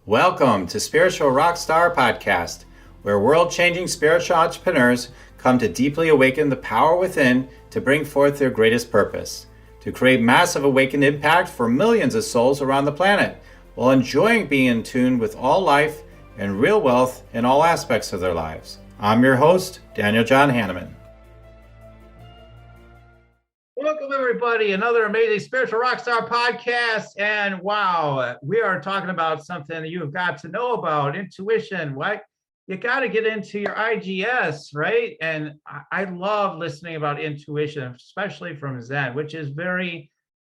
Welcome to Spiritual Rockstar Podcast, where world-changing spiritual entrepreneurs come to deeply awaken the power within to bring forth their greatest purpose, to create massive awakened impact for millions of souls around the planet, while enjoying being in tune with all life and real wealth in all aspects of their lives. I'm your host, Daniel John Hanneman. Welcome, everybody. Another amazing Spiritual Rockstar podcast. And wow, we are talking about something you've got to know about, intuition. What you got to get into your IGS, right? And I love listening about intuition, especially from Zen, which is very,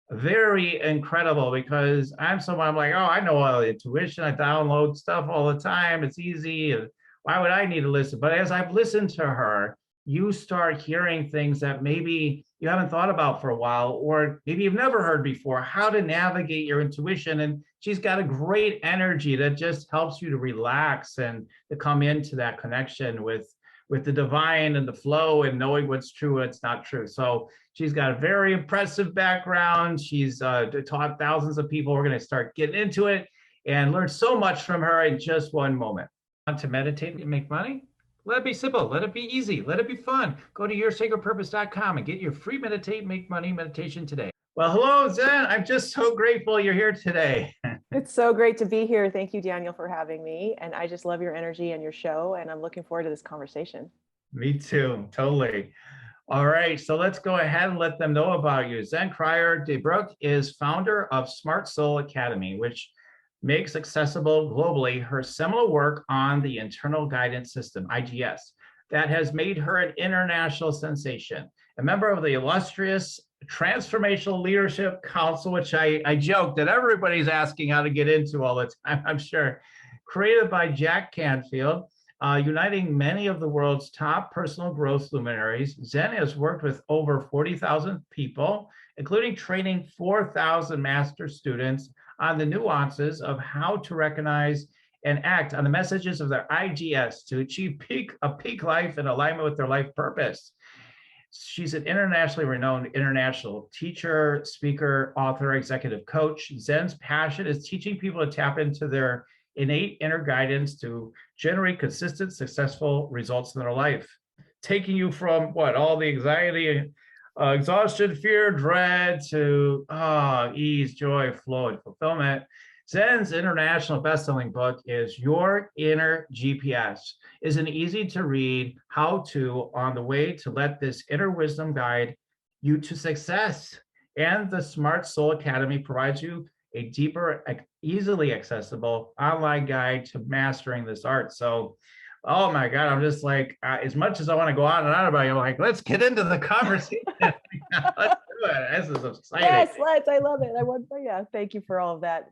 very incredible because I'm like, oh, I know all the intuition. I download stuff all the time. It's easy. And why would I need to listen? But as I've listened to her, you start hearing things that maybe you haven't thought about for a while, or maybe you've never heard before, how to navigate your intuition. And she's got a great energy that just helps you to relax and to come into that connection with the divine and the flow and knowing what's true, what's not true. So she's got a very impressive background. She's taught thousands of people. We're going to start getting into it and learn so much from her in just one moment. Want to meditate and make money? Let it be simple. Let it be easy. Let it be fun. Go to yoursacredpurpose.com and get your free Meditate, Make Money meditation today. Well, hello, Zen. I'm just so grateful you're here today. It's so great to be here. Thank you, Daniel, for having me. And I just love your energy and your show. And I'm looking forward to this conversation. Me too. Totally. All right. So let's go ahead and let them know about you. Zen Cryar DeBrucke is founder of Smart Soul Academy, which makes accessible globally her seminal work on the internal guidance system, IGS, that has made her an international sensation. A member of the illustrious Transformational Leadership Council, which I joke that everybody's asking how to get into all the time, I'm sure, created by Jack Canfield, uniting many of the world's top personal growth luminaries. Zen has worked with over 40,000 people, including training 4,000 master students on the nuances of how to recognize and act on the messages of their IGS to achieve a peak life in alignment with their life purpose. She's an internationally renowned international teacher, speaker, author, executive coach. Zen's passion is teaching people to tap into their innate inner guidance to generate consistent, successful results in their life, taking you from all the anxiety, exhaustion, fear, dread to ease, joy, flow, and fulfillment. Zen's international best-selling book is Your Inner GPS. Is an easy-to-read how-to on the way to let this inner wisdom guide you to success. And the Smart Soul Academy provides you a deeper, easily accessible online guide to mastering this art. So, oh my God, I'm just like, as much as I want to go on and on about it, I'm like, let's get into the conversation. Let's do it. This is exciting. Yes, let's. I love it. Thank you for all of that.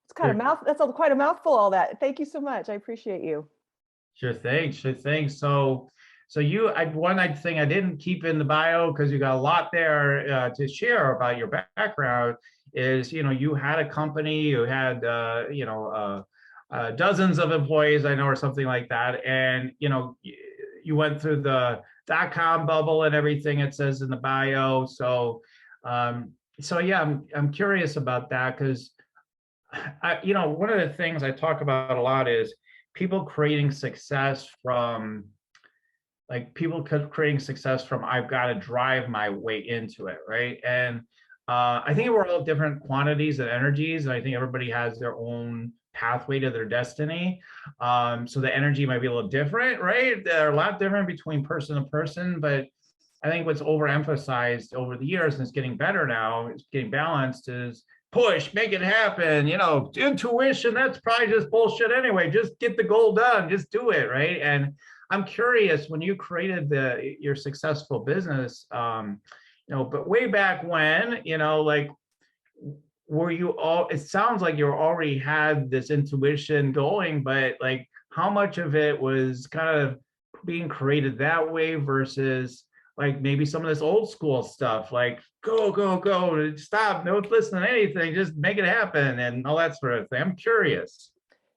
It's kind of that's quite a mouthful, all that. Thank you so much. I appreciate you. Sure thing. So one thing I didn't keep in the bio, because you got a lot there to share about your background, is, you had a company, you had, dozens of employees, I know, or something like that. And, you went through the .com bubble and everything it says in the bio. So yeah, I'm curious about that because, one of the things I talk about a lot is people creating success from, I've got to drive my way into it, right? And I think we're all different quantities and energies, and I think everybody has their own pathway to their destiny. So the energy might be a little different, right? They're a lot different between person to person, but I think what's overemphasized over the years, and it's getting better now, it's getting balanced, is push, make it happen. Intuition, that's probably just bullshit anyway. Just get the goal done, just do it, right? And I'm curious, when you created your successful business, but way back when, were you all, it sounds like you already had this intuition going, but like how much of it was kind of being created that way versus like maybe some of this old school stuff, like go, stop, don't listen to anything, just make it happen and all that sort of thing. I'm curious.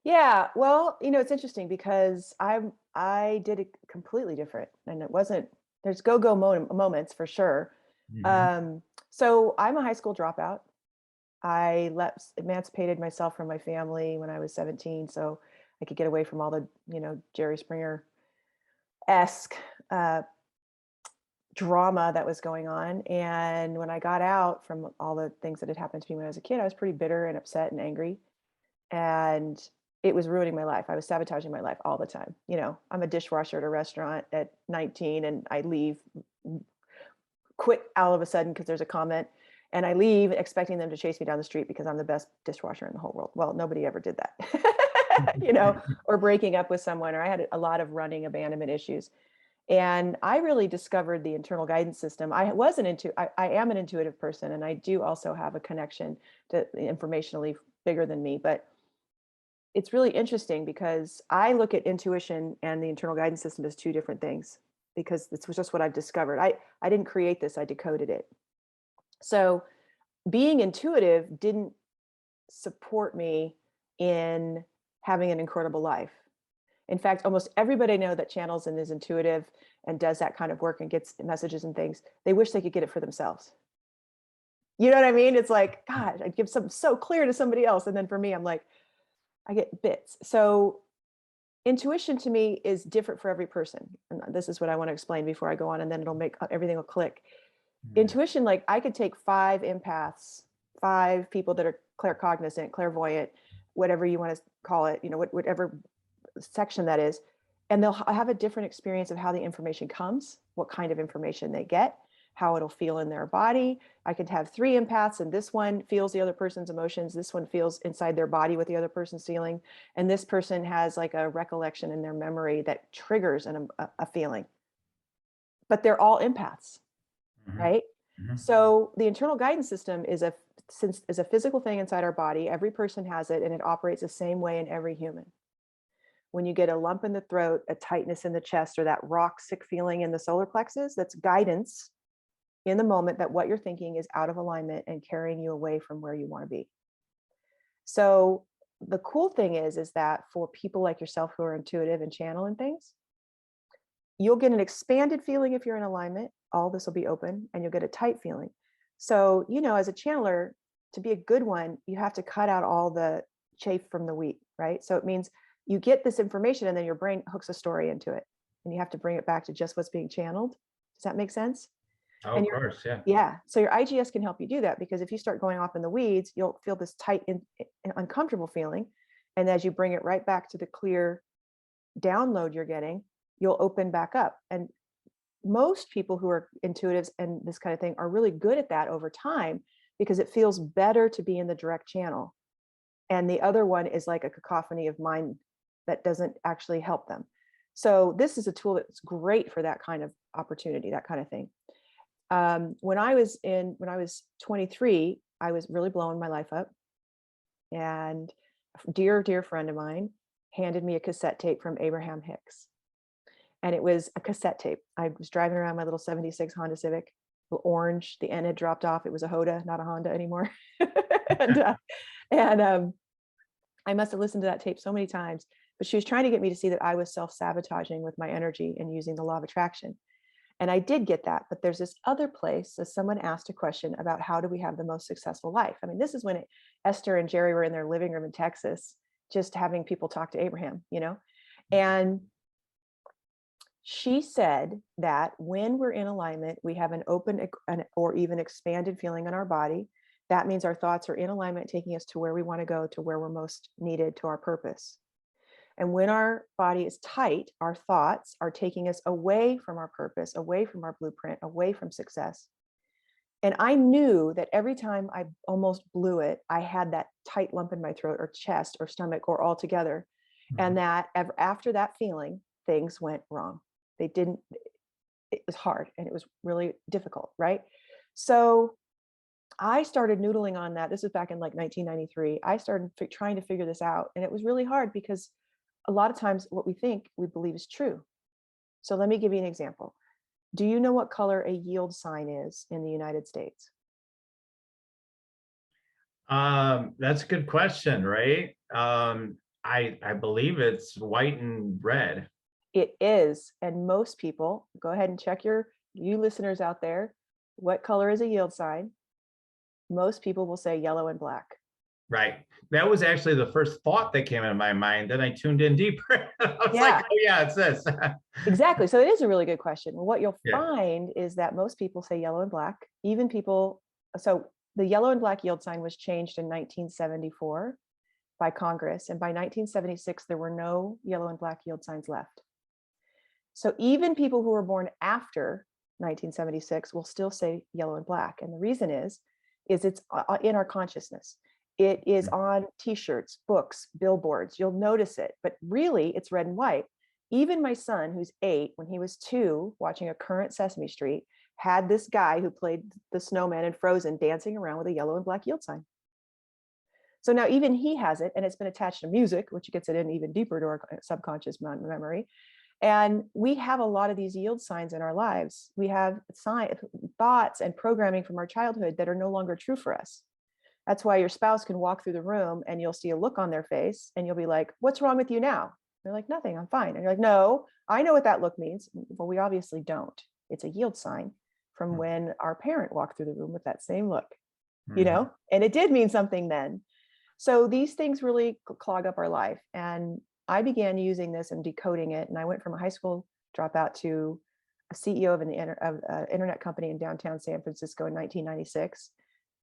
Yeah, well, it's interesting because I did it completely different, and it wasn't. There's go moments for sure. Mhm. So I'm a high school dropout. I emancipated myself from my family when I was 17, so I could get away from all the, Jerry Springer-esque drama that was going on. And when I got out from all the things that had happened to me when I was a kid, I was pretty bitter and upset and angry. And it was ruining my life. I was sabotaging my life all the time. I'm a dishwasher at a restaurant at 19 and I leave, quit all of a sudden because there's a comment, and I leave expecting them to chase me down the street because I'm the best dishwasher in the whole world. Well, nobody ever did that, or breaking up with someone, or I had a lot of running abandonment issues. And I really discovered the internal guidance system. I am an intuitive person, and I do also have a connection to informationally bigger than me. But it's really interesting because I look at intuition and the internal guidance system as two different things, because this was just what I've discovered. I didn't create this, I decoded it. So being intuitive didn't support me in having an incredible life. In fact, almost everybody I know that channels and is intuitive and does that kind of work and gets messages and things, they wish they could get it for themselves. You know what I mean? It's like, God, I'd give something so clear to somebody else. And then for me, I'm like, I get bits. So intuition to me is different for every person. And this is what I want to explain before I go on, and then it'll make everything will click. Intuition, like I could take 5 empaths, 5 people that are claircognizant, clairvoyant, whatever you want to call it, whatever section that is, and they'll have a different experience of how the information comes, what kind of information they get, how it'll feel in their body. I could have 3 empaths, and this one feels the other person's emotions. This one feels inside their body what the other person's feeling. And this person has like a recollection in their memory that triggers a feeling. But they're all empaths, right? So the internal guidance system is a physical thing inside our body. Every person has it, and it operates the same way in every human. When you get a lump in the throat, a tightness in the chest, or that rock sick feeling in the solar plexus, that's guidance in the moment that what you're thinking is out of alignment and carrying you away from where you want to be. So the cool thing is that for people like yourself who are intuitive and channel and things, you'll get an expanded feeling if you're in alignment. All this will be open, and you'll get a tight feeling. So, as a channeler, to be a good one, you have to cut out all the chaff from the wheat, right? So it means you get this information and then your brain hooks a story into it, and you have to bring it back to just what's being channeled. Does that make sense? Oh, of course, yeah. Yeah. So your IGS can help you do that, because if you start going off in the weeds, you'll feel this tight and uncomfortable feeling. And as you bring it right back to the clear download you're getting, you'll open back up. And most people who are intuitives and this kind of thing are really good at that over time, because it feels better to be in the direct channel. And the other one is like a cacophony of mind that doesn't actually help them. So this is a tool that's great for that kind of opportunity, that kind of thing. When I was 23, I was really blowing my life up, and a dear friend of mine handed me a cassette tape from Abraham Hicks. And it was a cassette tape. I was driving around my little 76 Honda Civic, little orange. The end had dropped off. It was a Hoda, not a Honda anymore. and I must have listened to that tape so many times, but she was trying to get me to see that I was self-sabotaging with my energy and using the law of attraction. And I did get that. But there's this other place, as someone asked a question about how do we have the most successful life? I mean, this is when Esther and Jerry were in their living room in Texas, just having people talk to Abraham, and she said that when we're in alignment, we have an open or even expanded feeling in our body. That means our thoughts are in alignment, taking us to where we want to go, to where we're most needed, to our purpose. And when our body is tight, our thoughts are taking us away from our purpose, away from our blueprint, away from success. And I knew that every time I almost blew it, I had that tight lump in my throat or chest or stomach or all together. And that after that feeling, things went wrong. It was hard, and it was really difficult, right? So I started noodling on that. This was back in like 1993. I started trying to figure this out. And it was really hard, because a lot of times what we think we believe is true. So let me give you an example. Do you know what color a yield sign is in the United States? That's a good question, right? I believe it's white and red. It is. And most people, go ahead and check you listeners out there, what color is a yield sign? Most people will say yellow and black. Right. That was actually the first thought that came into my mind. Then I tuned in deeper. I was like, Yeah, oh yeah, it's this. exactly. So it is a really good question. What you'll Yeah. find is that most people say yellow and black, even people. So the yellow and black yield sign was changed in 1974 by Congress. And by 1976, there were no yellow and black yield signs left. So even people who were born after 1976 will still say yellow and black. And the reason is it's in our consciousness. It is on t-shirts, books, billboards. You'll notice it, but really it's red and white. Even my son, who's 8, when he was 2, watching a current Sesame Street, had this guy who played the snowman in Frozen dancing around with a yellow and black yield sign. So now even he has it, and it's been attached to music, which gets it in even deeper to our subconscious memory. And we have a lot of these yield signs in our lives. We have thoughts and programming from our childhood that are no longer true for us. That's why your spouse can walk through the room and you'll see a look on their face and you'll be like, what's wrong with you now? They're like, nothing, I'm fine. And you're like, no, I know what that look means. Well, we obviously don't. It's a yield sign from when our parent walked through the room with that same look, you know, and it did mean something then. So these things really clog up our life. And I began using this and decoding it. And I went from a high school dropout to a CEO of an internet company in downtown San Francisco in 1996.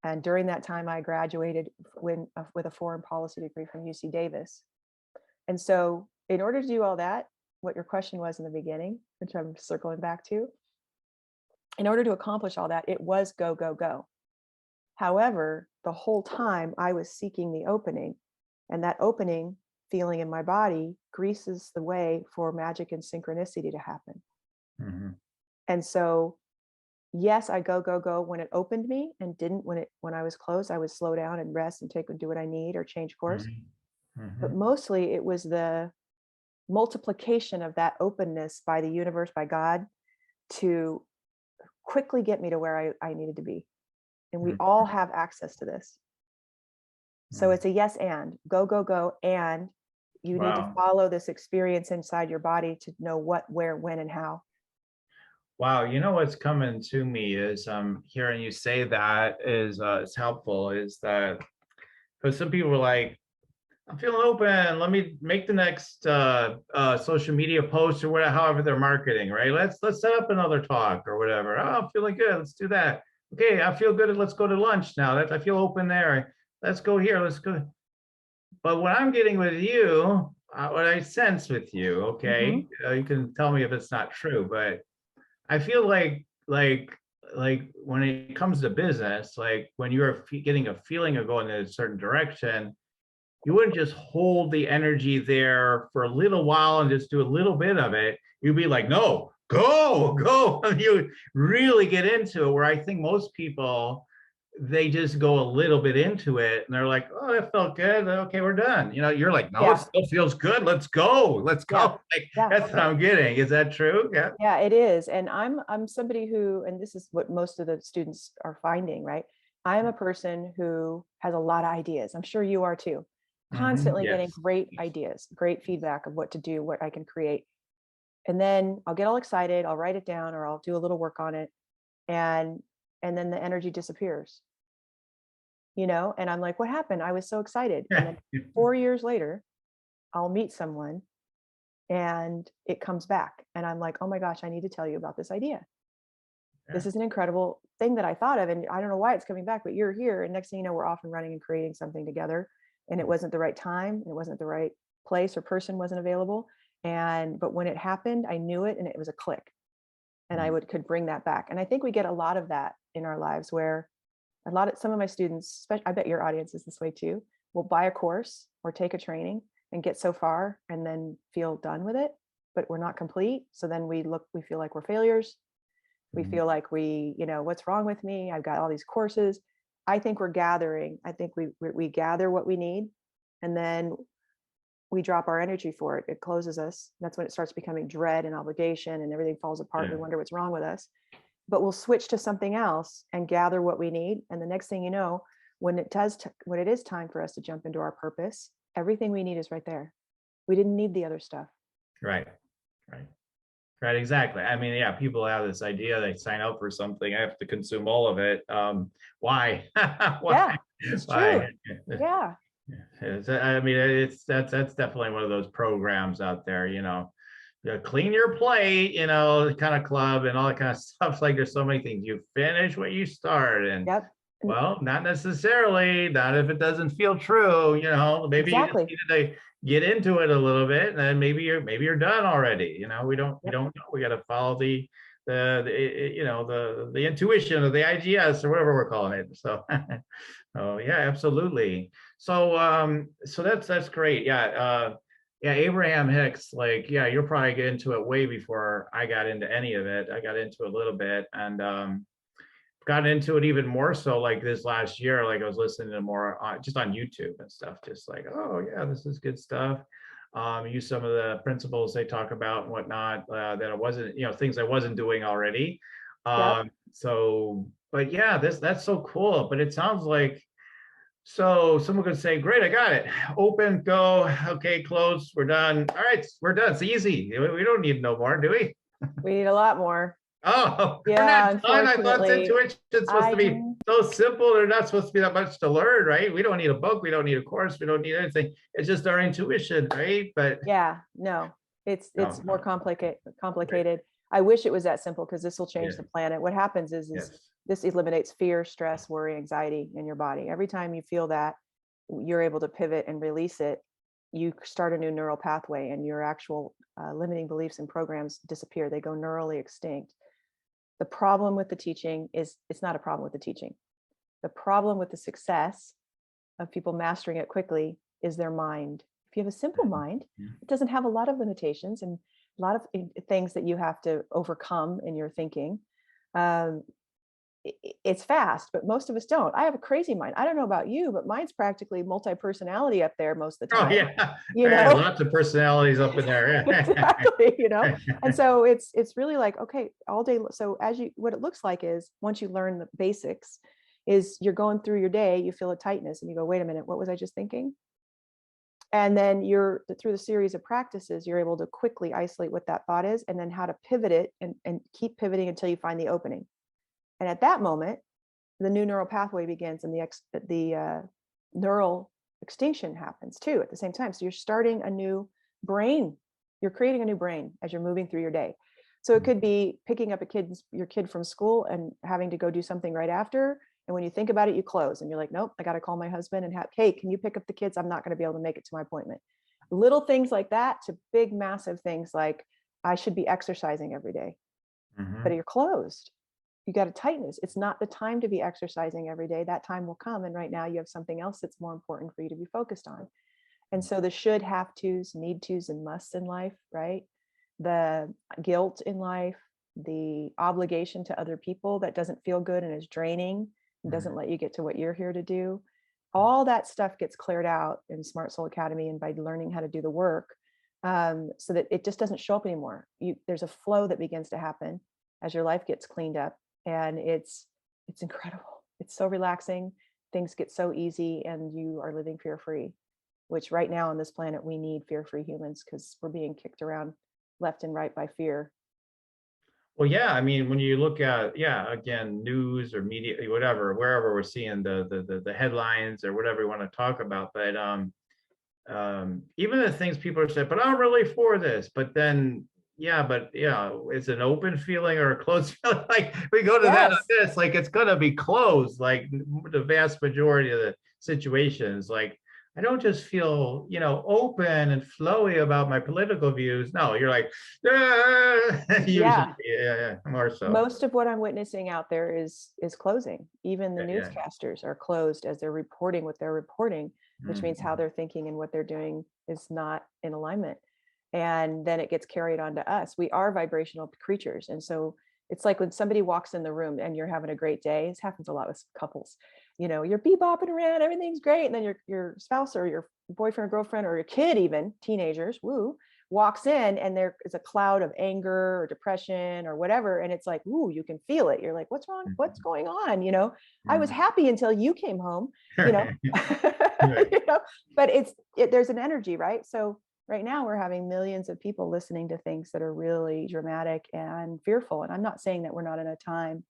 And during that time, I graduated with a foreign policy degree from UC Davis. And so in order to do all that, what your question was in the beginning, which I'm circling back to, in order to accomplish all that, it was go, go, go. However, the whole time I was seeking the opening, and that opening feeling in my body greases the way for magic and synchronicity to happen. And so, yes, I go, go, go when it opened me, and didn't when I was closed. I would slow down and rest and do what I need or change course. But mostly it was the multiplication of that openness by the universe, by God, to quickly get me to where I needed to be. And we all have access to this. So it's a yes and go, go, go. And you need to follow this experience inside your body to know what, where, when, and how. Wow, you know what's coming to me is hearing you say that is it's helpful, is that because some people are like, I'm feeling open, let me make the next social media post or whatever, however they're marketing, right? Let's set up another talk or whatever. Oh, I'm feeling good, let's do that. Okay, I feel good, let's go to lunch now. I feel open there. Let's go here, let's go. But what I'm getting with you, what I sense with you, okay, you can tell me if it's not true, but I feel like when it comes to business, like when you're getting a feeling of going in a certain direction, you wouldn't just hold the energy there for a little while and just do a little bit of it. You'd be like, no, go. You really get into it, where I think most people, they just go a little bit into it and they're like, oh, that felt good. Okay, we're done. You know, you're like, no, it still feels good. Let's go. Let's go. Like, that's what I'm getting. Is that true? Yeah. Yeah, it is. And I'm somebody who, and this is what most of the students are finding, right? I'm a person who has a lot of ideas. I'm sure you are too. Constantly getting great ideas, great feedback of what to do, what I can create. And then I'll get all excited, I'll write it down, or I'll do a little work on it. And then the energy disappears, you know? And I'm like, what happened? I was so excited. And then 4 years later, I'll meet someone and it comes back. And I'm like, oh my gosh, I need to tell you about this idea. This is an incredible thing that I thought of. And I don't know why it's coming back, but you're here. And next thing you know, we're off and running and creating something together. And it wasn't the right time, and it wasn't the right place, or person wasn't available. But when it happened, I knew it, and it was a click. And I could bring that back. And I think we get a lot of that in our lives, where some of my students, I bet your audience is this way too, will buy a course or take a training and get so far and then feel done with it, but we're not complete. So then we feel like we're failures. We feel like what's wrong with me? I've got all these courses. I think we're gathering. I think we gather what we need, and then we drop our energy for it. It closes us. That's when it starts becoming dread and obligation, and everything falls apart. We wonder what's wrong with us. But we'll switch to something else and gather what we need. And the next thing you know, when it is time for us to jump into our purpose, everything we need is right there. We didn't need the other stuff. Right. Right, exactly. I mean, yeah, people have this idea they sign up for something, I have to consume all of it. Why? Why? Yeah, it's Why? true. Yeah, I mean, that's definitely one of those programs out there, clean your plate, kind of club and all that kind of stuff. Like there's so many things. You finish what you start, and yep. well, not necessarily, not if it doesn't feel true, maybe you just Exactly. needed to get into it a little bit, and then maybe you're done already. We Yep. don't know. We got to follow the intuition of the IGS or whatever we're calling it. So oh yeah, absolutely. So that's great. Yeah, Abraham Hicks, like, yeah, you'll probably get into it way before I got into any of it. I got into a little bit, and got into it even more so like this last year. Like I was listening to more just on YouTube and stuff, just like, oh yeah, this is good stuff. Use some of the principles they talk about and whatnot, that I wasn't, things I wasn't doing already. Yep. But yeah, that's so cool. But it sounds like, so someone could say, great, I got it. Open, go, okay, close, we're done. All right, we're done. It's easy. We don't need no more, do we? We need a lot more. Oh, we're Yeah, not done. I thought unfortunately. intuition's supposed to be so simple. There's not supposed to be that much to learn, right? We don't need a book. We don't need a course. We don't need anything. It's just our intuition, right? But Yeah, no, it's more no. Right. complicated. I wish it was that simple because this will change Yeah. the planet. What happens is Yes. this eliminates fear, stress, worry, anxiety in your body. Every time you feel that, you're able to pivot and release it. You start a new neural pathway, and your actual limiting beliefs and programs disappear. They go neurally extinct. The problem with the teaching is it's not a problem with the teaching. The problem with the success of people mastering it quickly is their mind. If you have a simple mind, it doesn't have a lot of limitations and a lot of things that you have to overcome in your thinking. Um, it's fast, but most of us don't. I have a crazy mind. I don't know about you, but mine's practically multi-personality up there most of the Oh time. yeah. You Yeah, know, lots of personalities up in there. exactly. You know, and so it's really like, okay, all day. So what it looks like is once you learn the basics, is you're going through your day, you feel a tightness, and you go, wait a minute, what was I just thinking? And then you're through the series of practices, you're able to quickly isolate what that thought is, and then how to pivot it and keep pivoting until you find the opening. And at that moment, the new neural pathway begins, and the neural extinction happens too at the same time. So you're starting a new brain. You're creating a new brain as you're moving through your day. So it could be picking up your kid from school and having to go do something right after. And when you think about it, you close and you're like, nope, I got to call my husband and hey, can you pick up the kids? I'm not going to be able to make it to my appointment. Little things like that to big, massive things like I should be exercising every day, but you're closed. You got a tightness. It's not the time to be exercising every day. That time will come. And right now you have something else that's more important for you to be focused on. And so the should, have tos, need tos, and musts in life, right? The guilt in life, the obligation to other people that doesn't feel good and is draining and doesn't let you get to what you're here to do. All that stuff gets cleared out in Smart Soul Academy and by learning how to do the work, so that it just doesn't show up anymore. There's a flow that begins to happen as your life gets cleaned up, and it's incredible. It's so relaxing. Things get so easy, and you are living fear-free, which right now on this planet we need fear-free humans because we're being kicked around left and right by fear. Well, yeah, I mean, when you look at, yeah, again, news or media, whatever, wherever we're seeing the headlines or whatever we want to talk about, but even the things people are saying, but I'm really for this, but then, yeah, it's an open feeling or a closed feeling. Like we go to that on Yes. this, like it's gonna be closed, like the vast majority of the situations. Like I don't just feel, open and flowy about my political views. No, you're like, usually, Yeah. yeah, more so. Most of what I'm witnessing out there is closing. Even the Yeah. newscasters are closed as they're reporting what they're reporting, which means how Mhm. they're thinking and what they're doing is not in alignment. And then it gets carried on to us. We are vibrational creatures. And so it's like when somebody walks in the room and you're having a great day. This happens a lot with couples. You're bebopping around, everything's great. And then your spouse or your boyfriend or girlfriend or your kid, even teenagers, woo, walks in and there is a cloud of anger or depression or whatever. And it's like, ooh, you can feel it. You're like, what's wrong? What's going on? I was happy until you came home, you know, Right. but there's an energy, right? So right now we're having millions of people listening to things that are really dramatic and fearful. And I'm not saying that we're not in a time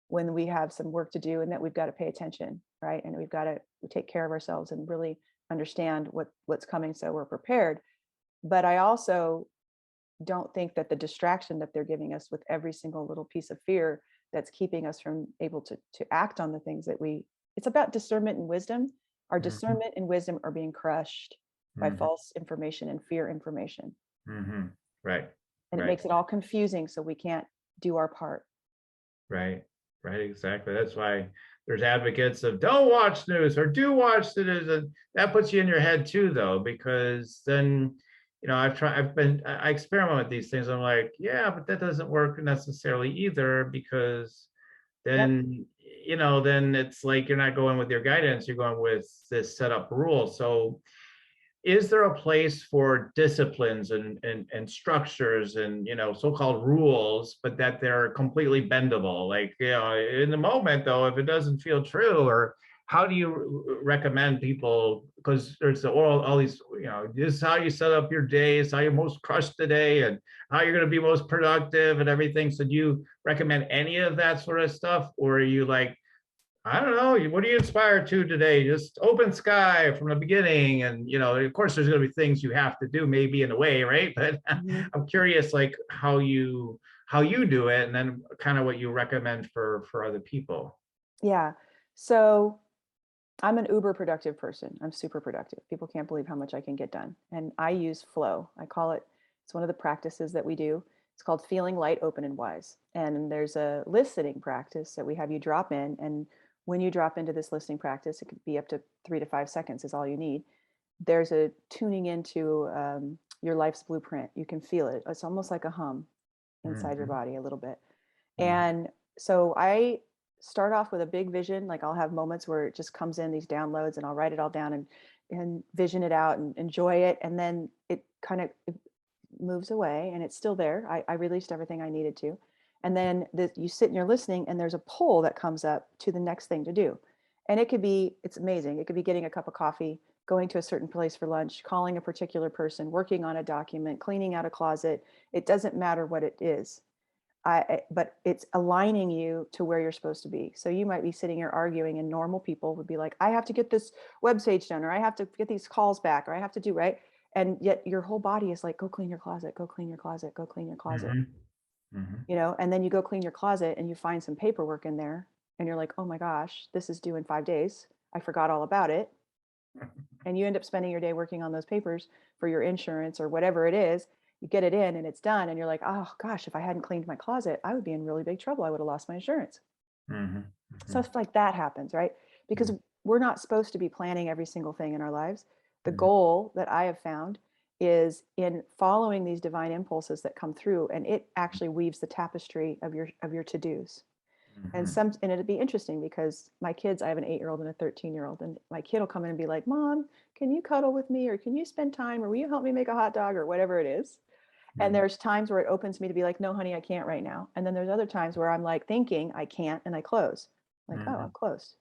when we have some work to do and that we've got to pay attention, right? And we've got to take care of ourselves and really understand what's coming so we're prepared. But I also don't think that the distraction that they're giving us with every single little piece of fear that's keeping us from able to act on the things that it's about discernment and wisdom. Our Hmm. discernment and wisdom are being crushed by Hmm. false information and fear information. Hmm. Right. And it Right. makes it all confusing, so we can't do our part. Right. Right. Exactly. That's why there's advocates of don't watch news or do watch the news. And that puts you in your head too, though, because then, I experiment with these things. I'm like, yeah, but that doesn't work necessarily either, because Yep. then, then it's like you're not going with your guidance, you're going with this set up rule. So is there a place for disciplines and structures and so-called rules, but that they're completely bendable, like in the moment, though, if it doesn't feel true? Or how do you recommend people, because there's all these, this is how you set up your day, is how you most crush the day, and how you're going to be most productive and everything. So do you recommend any of that sort of stuff, or are you like, I don't know, what are you inspired to today? Just open sky from the beginning. And, of course, there's going to be things you have to do, maybe in a way, right? But Mhm. I'm curious, like how you do it, and then kind of what you recommend for other people. Yeah. So I'm an uber productive person. I'm super productive. People can't believe how much I can get done. And I use flow. I call it, it's one of the practices that we do. It's called feeling light, open, and wise. And there's a listening practice that we have you drop in. And when you drop into this listening practice, it could be up to 3 to 5 seconds is all you need. There's a tuning into your life's blueprint. You can feel it. It's almost like a hum inside your Mhm, body a little bit. mhm, And so I start off with a big vision. Like I'll have moments where it just comes in these downloads and I'll write it all down and vision it out and enjoy it. And then it kind of moves away and it's still there. I released everything I needed to. And then you sit and you're listening and there's a pull that comes up to the next thing to do. And it's amazing. It could be getting a cup of coffee, going to a certain place for lunch, calling a particular person, working on a document, cleaning out a closet. It doesn't matter what it is. But it's aligning you to where you're supposed to be. So you might be sitting here arguing, and normal people would be like, I have to get this website done, or I have to get these calls back, or I have to do right. And yet your whole body is like, go clean your closet, go clean your closet, go clean your closet, mhm, mhm, and then you go clean your closet and you find some paperwork in there and you're like, oh my gosh, this is due in 5 days. I forgot all about it. And you end up spending your day working on those papers for your insurance or whatever it is. You get it in and it's done and you're like, oh gosh, if I hadn't cleaned my closet, I would be in really big trouble. I would have lost my insurance. mhm, Stuff like that happens, right? Because mhm, we're not supposed to be planning every single thing in our lives. The mhm, goal that I have found is in following these divine impulses that come through, and it actually weaves the tapestry of your to-dos. mhm, And it'd be interesting because my kids, I have an 8-year-old and a 13-year-old, and my kid will come in and be like, Mom, can you cuddle with me? Or can you spend time? Or will you help me make a hot dog or whatever it is? And mhm, there's times where it opens me to be like, no, honey, I can't right now. And then there's other times where I'm like thinking I can't and I close. Like, oh, I'm mhm. closed.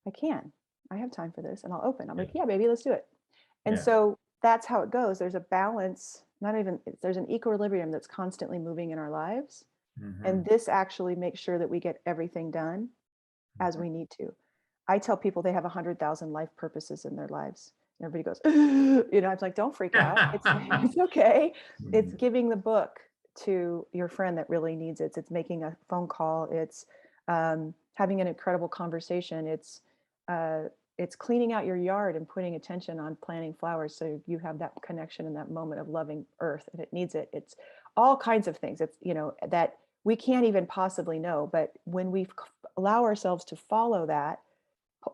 I can. I have time for this. And I'll open. I'm Yeah, like, yeah, baby, let's do it. And yeah. so that's how it goes. There's a balance, there's an equilibrium that's constantly moving in our lives. And Mhm, this actually makes sure that we get everything done as mhm, we need to. I tell people they have 100,000 life purposes in their lives. And everybody goes, I'm like, don't freak out. It's okay. It's mhm, giving the book to your friend that really needs it. It's making a phone call. It's having an incredible conversation. Uh, it's cleaning out your yard and putting attention on planting flowers so you have that connection and that moment of loving earth and it needs it. It's all kinds of things. It's that we can't even possibly know, but when we allow ourselves to follow that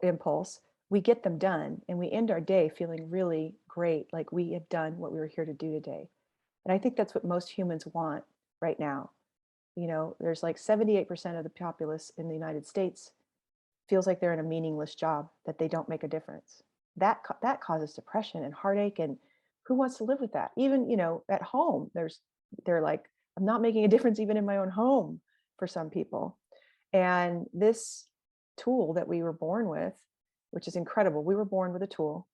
impulse, we get them done and we end our day feeling really great, like we have done what we were here to do today. And I think that's what most humans want right now. There's like 78% of the populace in the United States feels like they're in a meaningless job, that they don't make a difference. That causes depression and heartache, and who wants to live with that? Even, at home, they're like, I'm not making a difference even in my own home for some people. And this tool that we were born with, which is incredible, we were born with a tool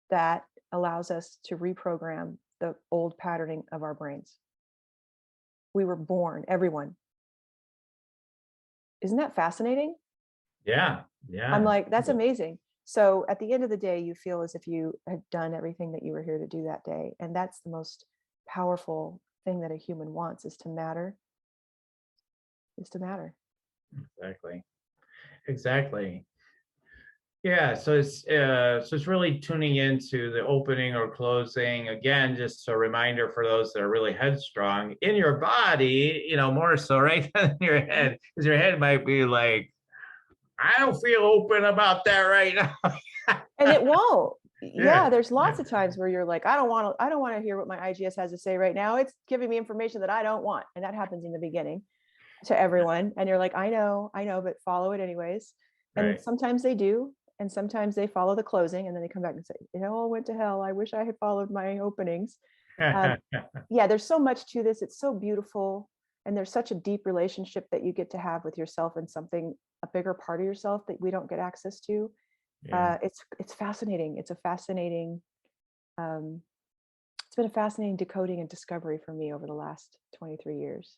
that allows us to reprogram the old patterning of our brains. We were born, everyone. Isn't that fascinating? Yeah. I'm Yeah. like, that's amazing. So at the end of the day, you feel as if you had done everything that you were here to do that day. And that's the most powerful thing that a human wants, is to matter, is to matter. Exactly. Exactly. Yeah, so it's really tuning into the opening or closing. Again, just a reminder for those that are really headstrong in your body, more so right than in your head, because your head might be like, I don't feel open about that right now. And it won't. Yeah. Yeah, there's lots of times where you're like, I don't want to hear what my IGS has to say right now. It's giving me information that I don't want. And that happens in the beginning to everyone. And you're like, I know, but follow it anyways. And Right. sometimes they do. And sometimes they follow the closing and then they come back and say, it all went to hell. I wish I had followed my openings. Yeah, there's so much to this. It's so beautiful. And there's such a deep relationship that you get to have with yourself and something, a bigger part of yourself that we don't get access to. Yeah. It's fascinating. It's um, been a fascinating decoding and discovery for me over the last 23 years.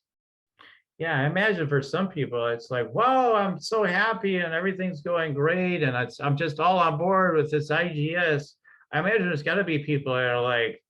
Yeah, I imagine for some people it's like, whoa, I'm so happy and everything's going great, and I'm just all on board with this IGS. I imagine there's got to be people that are like,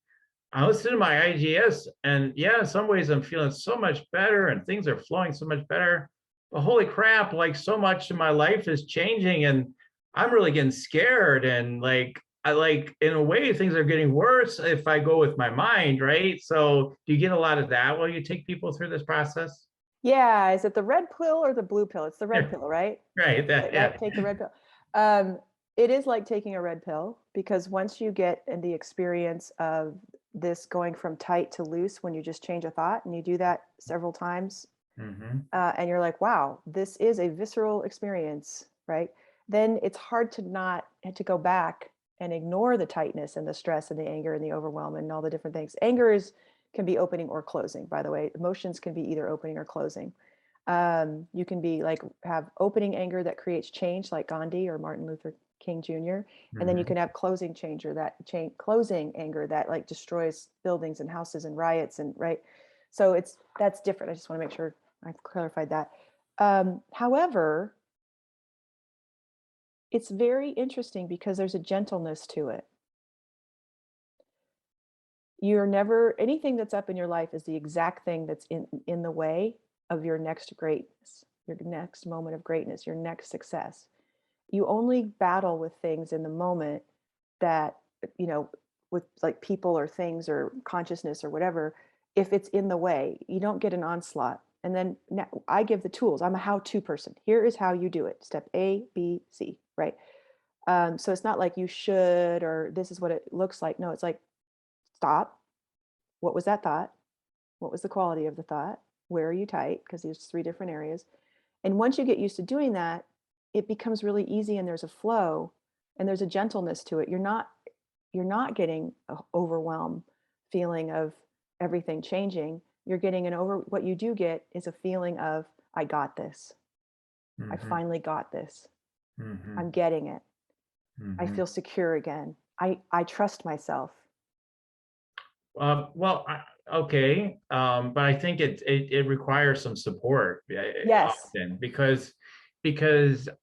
I listen to my IGS, and yeah, in some ways I'm feeling so much better and things are flowing so much better. But holy crap, like so much of my life is changing and I'm really getting scared. And like, I like, in a way, things are getting worse if I go with my mind, right? So do you get a lot of that while you take people through this process? Yeah, is it the red pill or the blue pill? It's the red Yeah, pill, right? right. That, Right? yeah. Take the red pill. Um, it is like taking a red pill, because once you get in the experience of this going from tight to loose, when you just change a thought and you do that several times, Hmm. and you're like, wow, this is a visceral experience, right? Then it's hard to not to go back and ignore the tightness and the stress and the anger and the overwhelm and all the different things. Anger can be opening or closing, by the way. Emotions can be either opening or closing. You can be like, have opening anger that creates change, like Gandhi or Martin Luther King Jr. And then you Hmm. can have closing closing anger that like destroys buildings and houses and riots and right. So that's different. I just want to make sure I've clarified that. However, it's very interesting because there's a gentleness to it. You're never, anything that's up in your life is the exact thing that's in the way of your next greatness, your next moment of greatness, your next success. You only battle with things in the moment that, you know, with like people or things or consciousness or whatever, if it's in the way. You don't get an onslaught. And then I give the tools. I'm a how-to person. Here is how you do it. Step A, B, C, right? So it's not like you should or this is what it looks like. No, it's like, stop. What was that thought? What was the quality of the thought? Where are you tight? Because there's 3 different areas. And once you get used to doing that, it becomes really easy and there's a flow and there's a gentleness to it. You're not getting an overwhelm feeling of everything changing. You're getting what you do get is a feeling of, I got this. I Hmm. finally got this. Hmm. I'm getting it. I Hmm. feel secure again. I trust myself. Well, okay, but I think it requires some support Yes. often because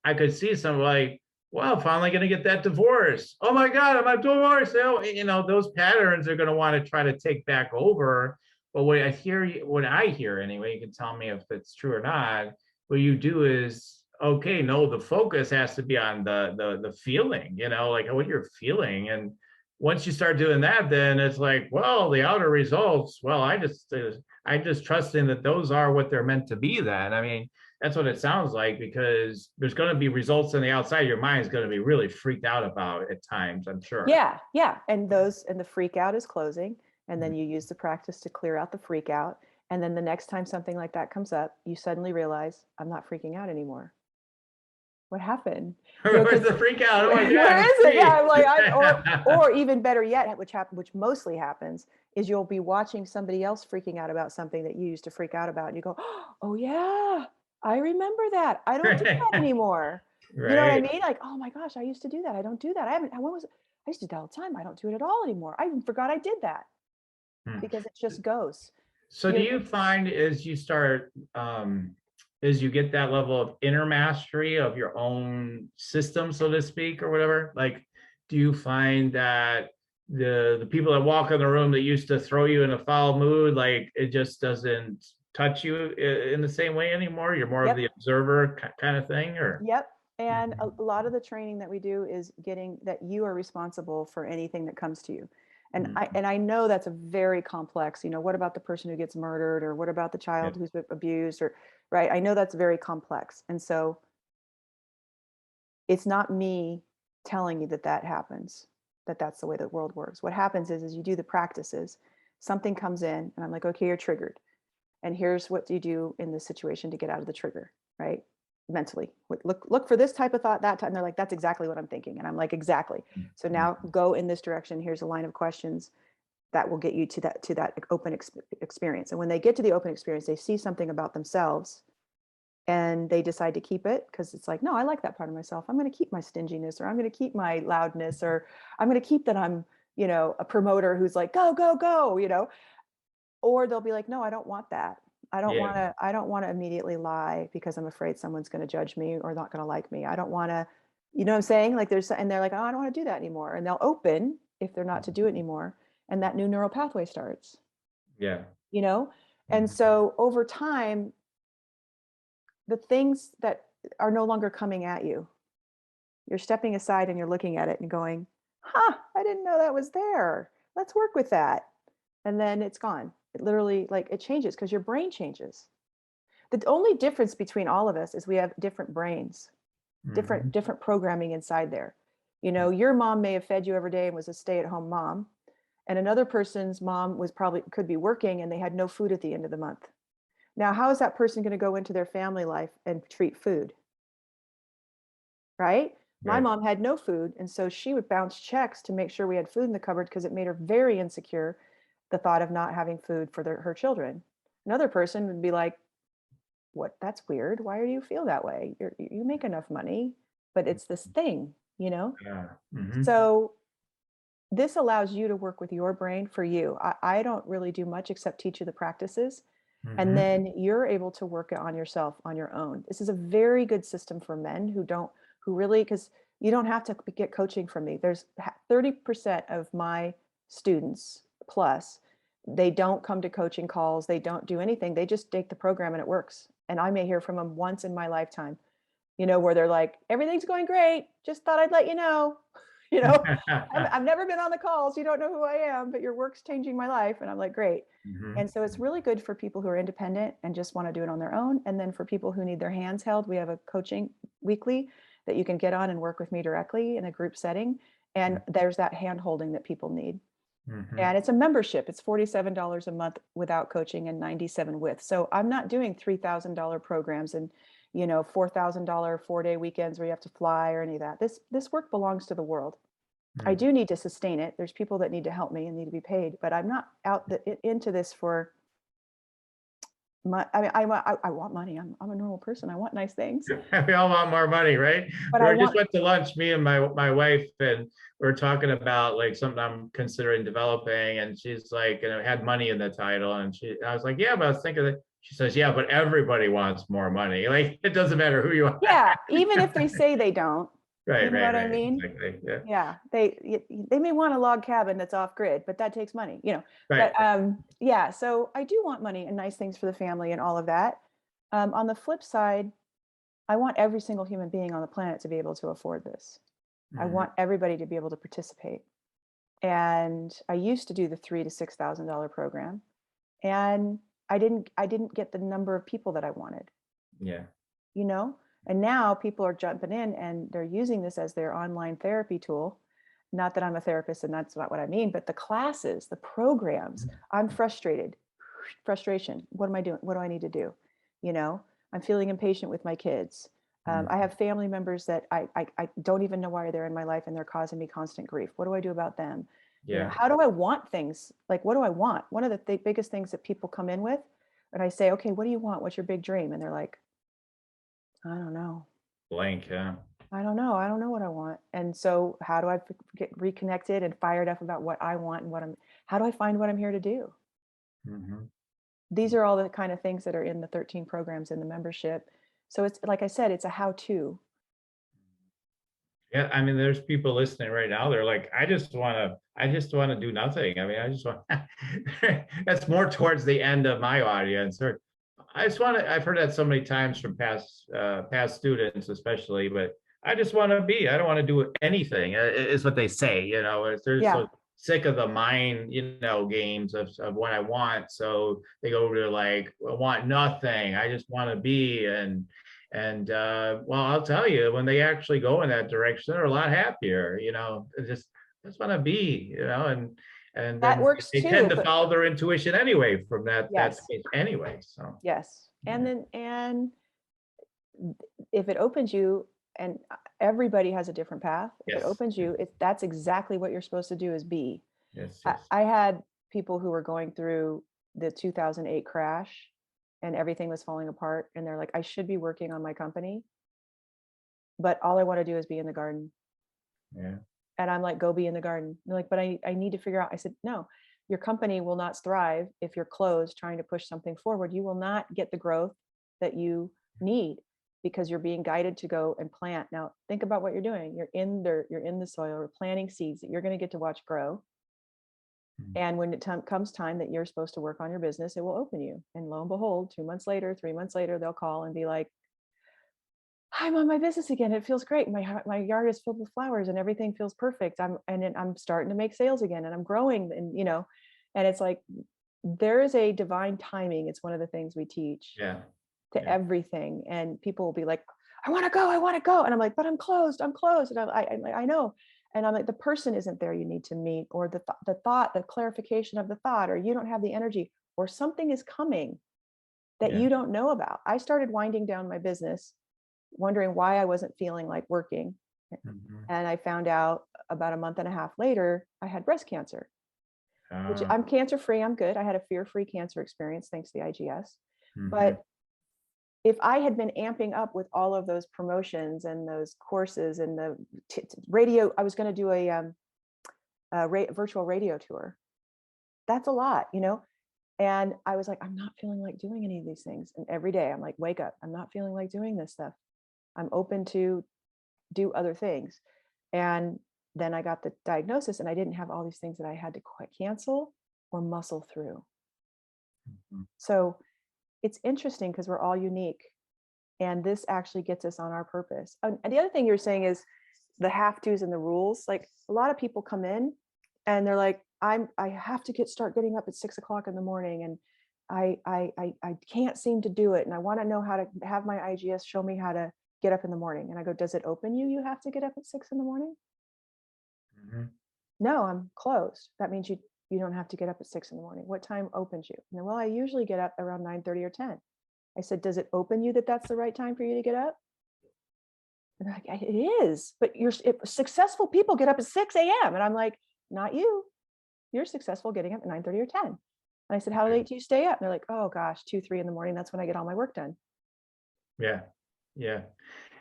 I could see some like, well, finally going to get that divorce. Oh my God, I'm a divorce. Those patterns are going to want to try to take back over. But what I hear anyway, you can tell me if it's true or not. What you do is, okay, no, the focus has to be on the feeling, like what you're feeling. And once you start doing that, then it's like, well, the outer results, well, I just trusting that those are what they're meant to be. Then, I mean, that's what it sounds like, because there's going to be results on the outside. Your mind is going to be really freaked out about at times, I'm sure. Yeah, yeah. And the freak out is closing. And then you use the practice to clear out the freak out. And then the next time something like that comes up, you suddenly realize, I'm not freaking out anymore. What happened? Where's Because the freak out? Oh my God, where I'm is it? Yeah, free. I'm like, or even better yet, which mostly happens, is you'll be watching somebody else freaking out about something that you used to freak out about, and you go, oh yeah, I remember that. I don't do that anymore. You know what I Right. mean? Like, oh my gosh, I used to do that. I don't do that. I haven't. I used to do that all the time. I don't do it at all anymore. I even forgot I did that. because it just goes. So do you find as you start, as you get that level of inner mastery of your own system, so to speak, or whatever, like, do you find that the people that walk in the room that used to throw you in a foul mood, like it just doesn't touch you in the same way anymore? You're more of the observer kind of thing, or? Yep. And a lot of the training that we do is getting that you are responsible for anything that comes to you. And I know that's a very complex, you know, what about the person who gets murdered, or what about the child who's abused, or right? I know that's very complex. And so it's not me telling you that that happens, that that's the way the world works. What happens is you do the practices, something comes in and I'm like, okay, you're triggered. And here's what you do in this situation to get out of the trigger, right? Mentally, look for this type of thought, that type. And they're like, that's exactly what I'm thinking. And I'm like, exactly. So now go in this direction. Here's a line of questions that will get you to that open experience. And when they get to the open experience, they see something about themselves and they decide to keep it, because it's like, no, I like that part of myself. I'm going to keep my stinginess, or I'm going to keep my loudness, or I'm going to keep that I'm, you know, a promoter who's like, go, go, go, you know. Or they'll be like, no, I don't want that. I don't want to immediately lie because I'm afraid someone's going to judge me or not going to like me. I don't want to, you know what I'm saying? Like and they're like, oh, I don't want to do that anymore. And they'll open if they're not to do it anymore. And that new neural pathway starts. Yeah. You know? And so over time, the things that are no longer coming at you, you're stepping aside and you're looking at it and going, I didn't know that was there. Let's work with that. And then it's gone. It literally, like, it changes because your brain changes. The only difference between all of us is we have different brains, different programming inside there. You know, your mom may have fed you every day and was a stay-at-home mom, and another person's mom was could be working and they had no food at the end of the month. Now, how is that person going to go into their family life and treat food? Right? My mom had no food, and so she would bounce checks to make sure we had food in the cupboard because it made her very insecure, the thought of not having food for her children. Another person would be like, what? That's weird. Why do you feel that way? You make enough money, but it's this thing, you know? So this allows you to work with your brain for you. I don't really do much except teach you the practices. And then you're able to work it on yourself on your own. This is a very good system for men who really, because you don't have to get coaching from me. There's 30% of my students plus, they don't come to coaching calls. They don't do anything. They just take the program and it works. And I may hear from them once in my lifetime, you know, where they're like, everything's going great. Just thought I'd let you know. You know, I've never been on the calls. You don't know who I am, but your work's changing my life. And I'm like, great. And so it's really good for people who are independent and just want to do it on their own. And then for people who need their hands held, we have a coaching weekly that you can get on and work with me directly in a group setting. And there's that hand holding that people need. And it's a membership. It's $47 a month without coaching and $97 with. So I'm not doing $3,000 programs and, you know, $4,000 4-day weekends where you have to fly or any of that. This work belongs to the world. I do need to sustain it. There's people that need to help me and need to be paid, but I'm not out into this for I want money. I'm a normal person. I want nice things. We all want more money, right? But we just went to lunch, me and my wife, and we were talking about like something I'm considering developing, and she's like, you know, had money in the title, and I was like, yeah, but I was thinking that. She says, yeah, but everybody wants more money. Like, it doesn't matter who you are. Yeah, even if they say they don't. Right, you know what I mean? Exactly. Yeah, they may want a log cabin that's off grid, but that takes money, you know. But yeah, so I do want money and nice things for the family and all of that. On the flip side, I want every single human being on the planet to be able to afford this. I want everybody to be able to participate. And I used to do the $3,000 to $6,000 program, and I didn't get the number of people that I wanted. Yeah. You know? And now people are jumping in and they're using this as their online therapy tool. Not that I'm a therapist and that's not what I mean, but the classes, the programs, I'm frustrated. Frustration. What am I doing? What do I need to do? You know, I'm feeling impatient with my kids. I have family members that I don't even know why they're in my life and they're causing me constant grief. What do I do about them? Yeah. You know, how do I want things? Like, what do I want? One of the biggest things that people come in with, and I say, okay, what do you want? What's your big dream? And they're like, I don't know. Blank, yeah. I don't know. I don't know what I want. And so how do I get reconnected and fired up about what I want and How do I find what I'm here to do? Mhm. These are all the kind of things that are in the 13 programs in the membership. So it's like I said, it's a how-to. Yeah, I mean, there's people listening right now. They're like, I just want to do nothing. I mean, I just want, that's more towards the end of my audience. Or I just want to, I've heard that so many times from past students, especially, but I just want to be, I don't want to do anything, is what they say, they're Yeah. so sick of the mind, games of what I want. So they go to like, I want nothing. I just want to be. And well, I'll tell you, when they actually go in that direction, they're a lot happier. They just want to be, and That then works they tend too, to but follow their intuition anyway from that yes, space anyway. So yes. yeah, And if it opens you, and everybody has a different path, if it yes, opens you, that's exactly what you're supposed to do, is be. yes, I, yes, I had people who were going through the 2008 crash and everything was falling apart, and they're like, I should be working on my company, but all I want to do is be in the garden. yeah, And I'm like, go be in the garden. And they're like, but I need to figure out. I said, no, your company will not thrive if you're closed trying to push something forward. You will not get the growth that you need, because you're being guided to go and plant. Now, think about what you're doing. You're in dirt, you're in the soil, you're planting seeds that you're going to get to watch grow. mm, And when it comes time that you're supposed to work on your business, it will open you. And lo and behold, 2 months later, 3 months later, they'll call and be like, I'm on my business again. It feels great. My yard is filled with flowers and everything feels perfect. I'm starting to make sales again, and I'm growing, and it's like, there is a divine timing. It's one of the things we teach yeah, to yeah, everything. And people will be like, I want to go. I want to go. And I'm like, but I'm closed. I'm closed. And I know. And I'm like, the person isn't there you need to meet, or the thought, the clarification of the thought, or you don't have the energy, or something is coming that yeah, you don't know about. I started winding down my business, wondering why I wasn't feeling like working. mhm. And I found out about a month and a half later, I had breast cancer, which Ah, I'm cancer free. I'm good. I had a fear-free cancer experience thanks to the IGS. mhm. But if I had been amping up with all of those promotions and those courses and the radio, I was going to do a virtual radio tour. That's a lot. And I was like, I'm not feeling like doing any of these things. And every day I'm like, wake up. I'm not feeling like doing this stuff. I'm open to do other things. And then I got the diagnosis, and I didn't have all these things that I had to cancel or muscle through. Mhm. So it's interesting because we're all unique. And this actually gets us on our purpose. And the other thing you're saying is the have tos and the rules. Like, a lot of people come in and they're like, I have to start getting up at 6 o'clock in the morning, and I can't seem to do it. And I want to know how to have my IGS show me how to get up in the morning. And I go, does it open you? You have to get up at 6 in the morning? Mhm. No, I'm closed. That means you don't have to get up at 6 in the morning. What time opens you? And then, well, I usually get up around 9:30 or 10. I said, does it open you that that's the right time for you to get up? And they're like, it is, but successful people get up at 6 a.m. And I'm like, not you. You're successful getting up at 9:30 or 10. And I said, how late do you stay up? And they're like, oh gosh, 2, 3 in the morning. That's when I get all my work done. Yeah, yeah.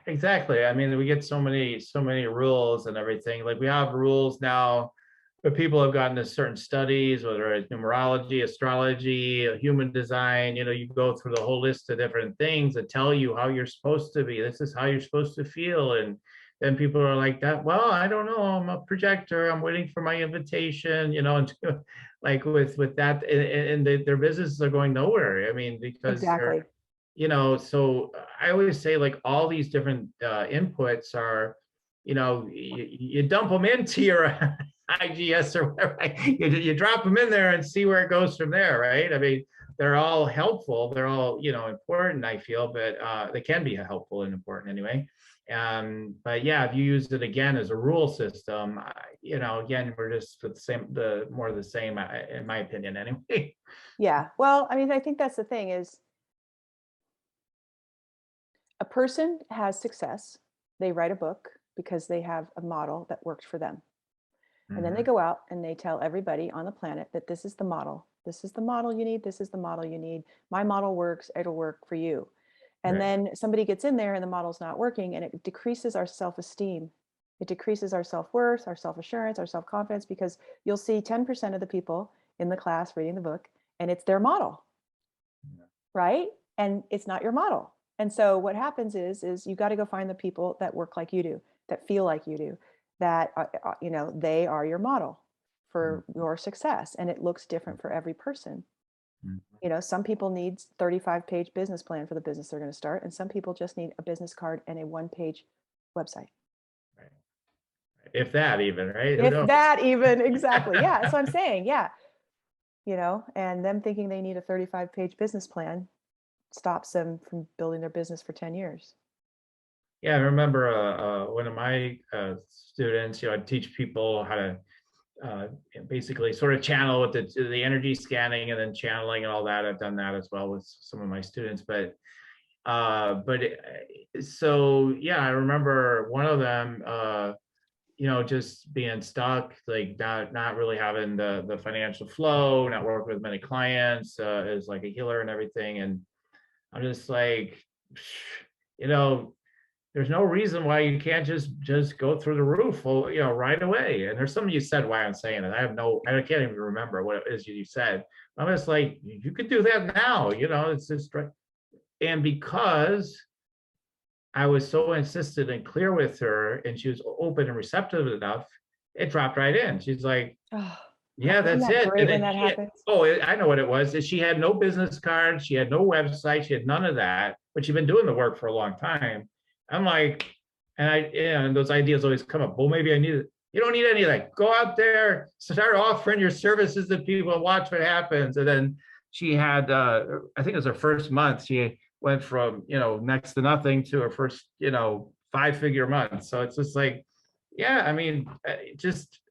Exactly. I mean, we get so many rules and everything. Like we have rules now, but people have gotten to certain studies, whether it's numerology, astrology, human design. You go through the whole list of different things that tell you how you're supposed to be. This is how you're supposed to feel. And then people are like that. Well, I don't know. I'm a projector. I'm waiting for my invitation. And like with that, and their businesses are going nowhere. I mean, because they're Exactly. so I always say like all these different inputs are, you dump them into your IGS or whatever, right? You drop them in there and see where it goes from there, right? I mean, they're all helpful. They're all, important, I feel, but they can be helpful and important anyway. But yeah, if you use it again as a rule system, again, we're just the more of the same, in my opinion, anyway. Yeah. Well, I mean, I think that's the thing is, a person has success. They write a book because they have a model that worked for them. And then they Mhm. go out and they tell everybody on the planet that this is the model. This is the model you need. This is the model you need. My model works. It'll work for you. And Right. then somebody gets in there and the model's not working, and it decreases our self-esteem. It decreases our self-worth, our self-assurance, our self-confidence, because you'll see 10% of the people in the class reading the book and it's their model, right? And it's not your model. And so what happens is you got to go find the people that work like you do, that feel like you do, that, they are your model for your success. And it looks different for every person. Some people need 35-page business plan for the business they're going to start. And some people just need a business card and a 1-page website. Right. If that even, right? Who If knows? that even, exactly. Yeah, that's what I'm saying. Yeah. And them thinking they need a 35-page business plan stops them from building their business for 10 years. Yeah, I remember one of my students, I'd teach people how to basically sort of channel with the energy scanning and then channeling and all that. I've done that as well with some of my students. So yeah, I remember one of them, just being stuck, like not really having the financial flow, not working with many clients, as like a healer and everything. And I'm just like, there's no reason why you can't just go through the roof, right away. And there's something you said why I'm saying it. I can't even remember what it is you said. I'm just like, you could do that now, it's just right. And because I was so insistent and clear with her and she was open and receptive enough, it dropped right in. She's like, Oh, yeah, isn't that's that it. great And when then that happens? I know what it was. She had no business card. She had no website. She had none of that, but she'd been doing the work for a long time. I'm like, and those ideas always come up. Well, maybe I need it. You don't need any of that. Go out there, start offering your services to people and watch what happens. And then she had, I think it was her first month. She went from, next to nothing to her first, 5-figure month. So it's just like, yeah, I mean, it's just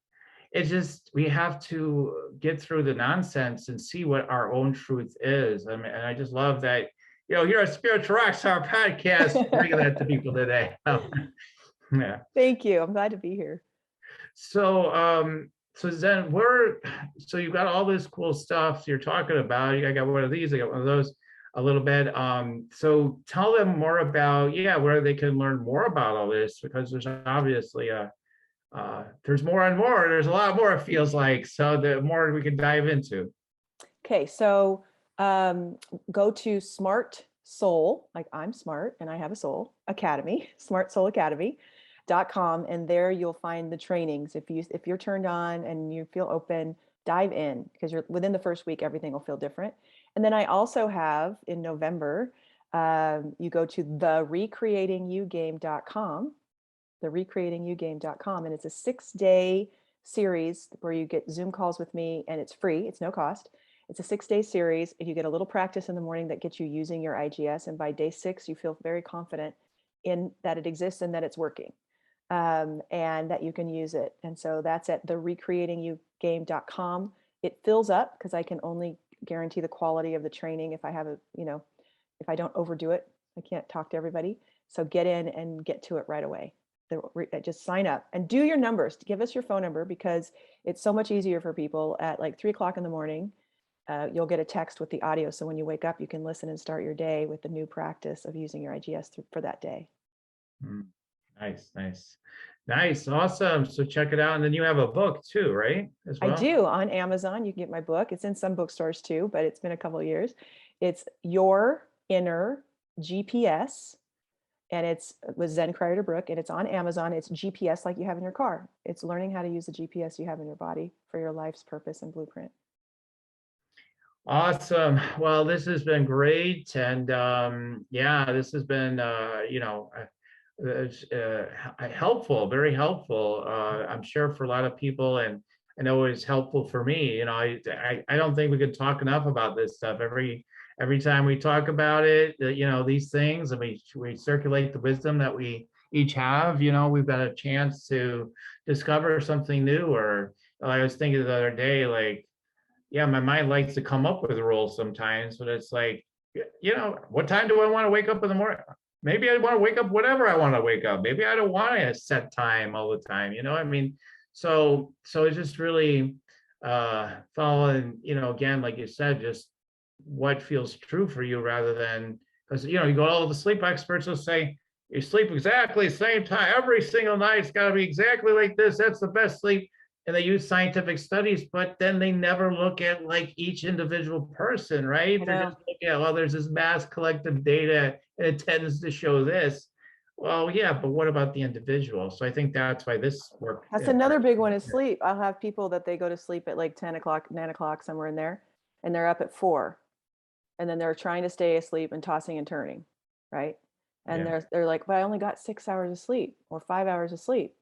we have to get through the nonsense and see what our own truth is. I mean, and I just love that, here at Spiritual Rockstar Podcast, bringing that to people today. Yeah. Thank you. I'm glad to be here. So Zen, so you've got all this cool stuff you're talking about. I got one of these, I got one of those a little bit. So tell them more about, where they can learn more about all this, because there's obviously there's more and more. There's a lot more, it feels like. So the more we can dive into. Okay, so go to Smart Soul, like I'm smart and I have a soul, Academy, smartsoulacademy.com, and there you'll find the trainings. If you're turned on and you feel open, dive in, because you're within the first week, everything will feel different. And then I also have in November, you go to therecreatingyougame.com, therecreatingyougame.com, and it's a 6-day series where you get Zoom calls with me, and it's free, it's no cost. It's a 6-day series, and you get a little practice in the morning that gets you using your IGS. And by day 6, you feel very confident in that it exists and that it's working, and that you can use it. And so that's at therecreatingyouGame.com. It fills up because I can only guarantee the quality of the training if I have if I don't overdo it. I can't talk to everybody. So get in and get to it right away. Just sign up and do your numbers. Give us your phone number, because it's so much easier for people at like 3 o'clock in the morning. You'll get a text with the audio. So when you wake up, you can listen and start your day with the new practice of using your IGS for that day. Nice. Awesome. So check it out. And then you have a book too, right? As well? I do, on Amazon. You can get my book. It's in some bookstores too, but it's been a couple of years. It's Your Inner GPS. And it's with Zen Cryar DeBrucke, and it's on Amazon. It's GPS like you have in your car. It's learning how to use the GPS you have in your body for your life's purpose and blueprint. Awesome. Well, this has been great. And this has been, helpful, very helpful. I'm sure for a lot of people, and I know it's helpful for me. I don't think we could talk enough about this stuff. Every time we talk about it, these things, and we circulate the wisdom that we each have, we've got a chance to discover something new. Or I was thinking the other day, like, my mind likes to come up with rules sometimes, but it's like, what time do I want to wake up in the morning? Maybe I want to wake up whenever I want to wake up. Maybe I don't want a set time all the time. I mean, so it's just really following, again, like you said, just what feels true for you, rather than, because you go, all the sleep experts will say, you sleep exactly the same time every single night. It's got to be exactly like this. That's the best sleep. And they use scientific studies, but then they never look at like each individual person, right? I They're just know. looking at, well, there's this mass collective data and it tends to show this. Well, yeah, but what about the individual? So I think that's why this work. That's another big one is sleep. I'll have people that they go to sleep at like 10 o'clock, 9 o'clock, somewhere in there, and they're up at 4. And then they're trying to stay asleep and tossing and turning, right? And Yeah, they're like, but I only got 6 hours of sleep or 5 hours of sleep.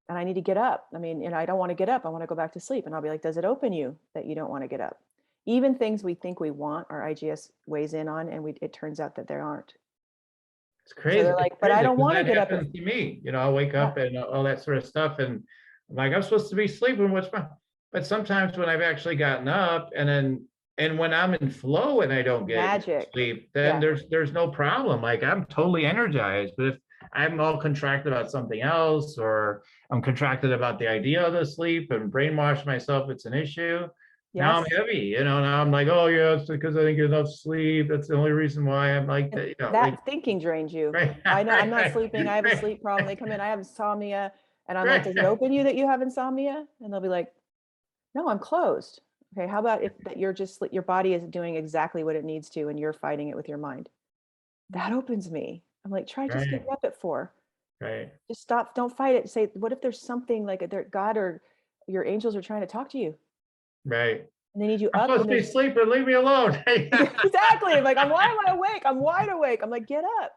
And I need to get up. I mean, I don't want to get up. I want to go back to sleep. And I'll be like, does it open you that you don't want to get up? Even things we think we want, our IGS weighs in on, and it turns out that there aren't. it's So crazy. they're It's like, but I crazy don't because want to that get up. happens to me. I'll wake Yeah, up and all that sort of stuff, and I'm like, I'm supposed to be sleeping. What's my? But sometimes when I've actually gotten up, and when I'm in flow and I don't get magic. sleep, then Yeah. there's no problem. Like I'm totally energized. But if I'm all contracted about something else, or I'm contracted about the idea of the sleep and brainwash myself, it's an issue. Now I'm Yes. heavy. Now I'm like, oh yeah, it's because I didn't get enough sleep. That's the only reason why I'm like And that. Like that thinking drains you. right, I know I'm right, not right, sleeping. I have a right, sleep problem. They come in, I have insomnia. And I'm like, does it right. open you that you have insomnia? And they'll be like, no, I'm closed. Okay, how about if that you're just your body is doing exactly what it needs to and you're fighting it with your mind? That opens me. I'm like, try just Right, getting up at 4. right, Just stop, don't fight it. Say, what if there's something like God or your angels are trying to talk to you right. and they need you I'm up supposed and to be there's sleeping. Leave me alone. exactly. I'm like, why am I awake? I'm wide awake. I'm like, get up.